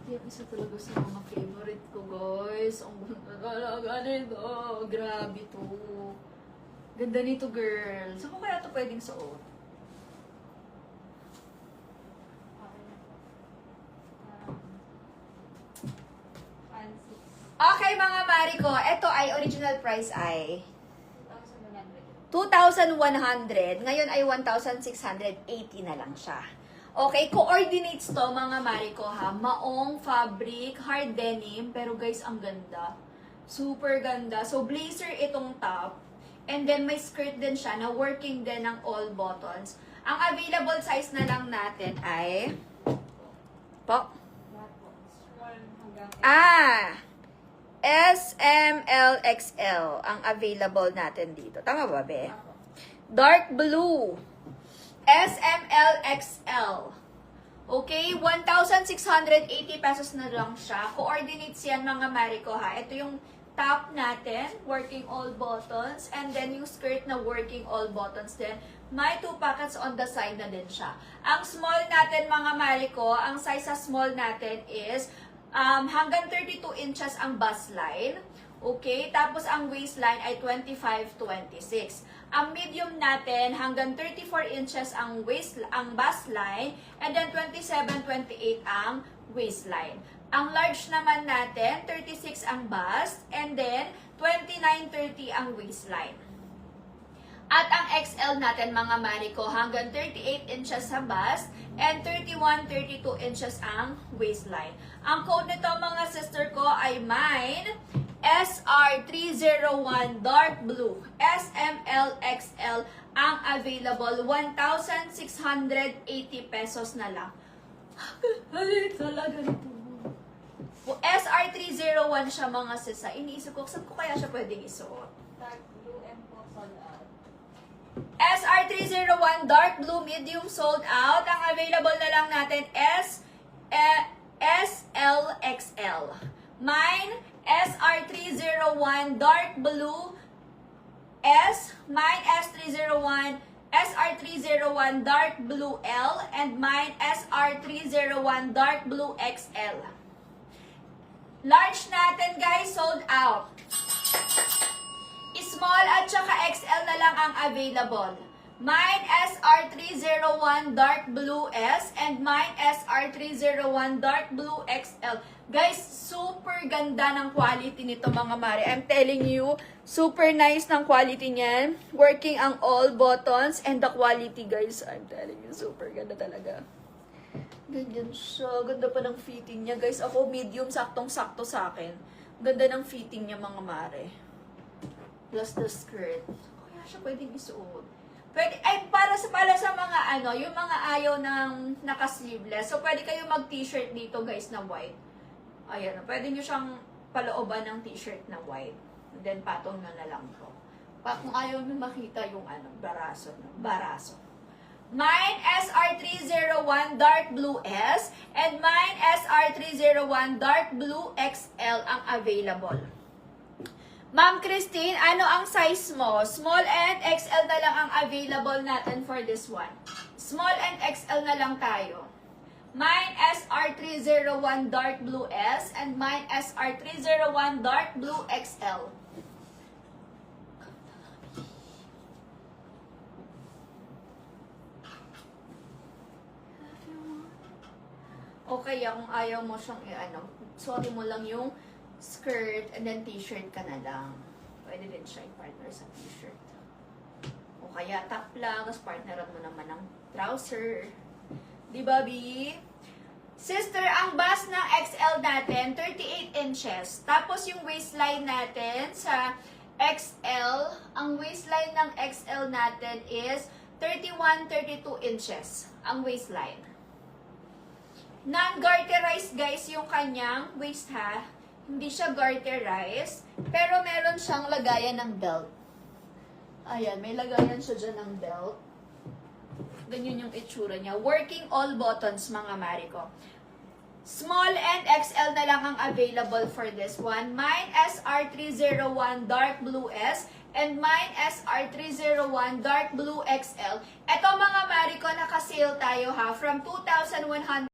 Yung isa talaga sa mga favorite ko, guys. Ang ganda talaga nito. Grabe to. Ganda nito, girl. Saan ko kaya to pwedeng suot? Okay, mga Mariko. Ito ay original price ay 2,100. Ngayon ay 1,680 na lang siya. Okay, coordinates to mga Mariko ha. Maong fabric, hard denim, pero guys, ang ganda. Super ganda. So, blazer itong top. And then, may skirt din siya na working din ng all buttons. Ang available size na lang natin ay... Po? S, M, L, XL ang available natin dito. Tama ba, be? Dark blue. S, M, L, XL. Okay, 1,680 pesos na lang siya. Coordinates yan mga Mariko ha. Ito yung top natin, working all buttons. And then yung skirt na working all buttons din. May 2 pockets on the side na din siya. Ang small natin mga Mariko, ang size sa small natin is hanggang 32 inches ang bust line. Okay? Tapos ang waistline ay 25-26. Ang medium natin hanggang 34 inches ang bust line and then 27-28 ang waistline. Ang large naman natin 36 ang bust and then 29-30 ang waistline. At ang XL natin mga Mariko hanggang 38 inches sa bust and 31-32 inches ang waistline. Ang code nito mga sister ko ay mine SR301 dark blue SMLXL ang available 1,680 pesos na lang. Halit talaga nito. SR301 siya mga sisa. Iniisip ko, saan ko kaya siya pwedeng isuot? Dark blue and po sold out. SR301 dark blue medium sold out. Ang available na lang natin SLXL. Mine SR301 dark blue mine S301 SR301 dark blue L and mine SR301 dark blue XL. Large natin guys sold out. Small at saka XL na lang ang available. Mine SR301 dark blue S and mine SR301 dark blue XL. Guys, super ganda ng quality nito mga mare. I'm telling you, super nice ng quality niyan. Working ang all buttons and the quality guys, I'm telling you, super ganda talaga. Ganyan siya. Ganda pa ng fitting niya guys. Ako medium, saktong-sakto sa akin. Ganda ng fitting niya mga mare. Plus the skirt. Kaya siya pwedeng isuot. Pwede, ay, para sa mga ano, yung mga ayaw ng naka-sleeveless. So, pwede kayo mag-t-shirt dito, guys, na white. Ayan, pwede nyo siyang palooban ng t-shirt na white. And then, patong na lang to. Kung ayaw nyo makita yung ano, baraso. Mine SR301 dark blue S and mine SR301 dark blue XL ang available. Ma'am Christine, ano ang size mo? Small and XL na lang ang available natin for this one. Small and XL na lang tayo. Mine SR301 dark blue S and mine SR301 dark blue XL. Okay, kung ayaw mo siyang i-ano, sorry mo lang yung skirt and then t-shirt ka na lang. Pwede din siya i-partner sa t-shirt. O kaya top lang, tapos partneran mo naman ng trouser. Di ba, B? Sister, ang bust ng XL natin, 38 inches. Tapos yung waistline natin sa XL, ang waistline ng XL natin is 31-32 inches. Ang waistline. Non-garterized guys yung kanyang waist ha. Hindi siya garterized. Pero meron siyang lagayan ng belt. Ayan, may lagayan siya dyan ng belt. Ganyan yung itsura niya. Working all buttons mga Mariko. Small and XL na lang ang available for this one. Mine SR301 dark blue S and mine SR301 dark blue XL. Ito mga Mariko, naka-sale tayo ha. From 2,100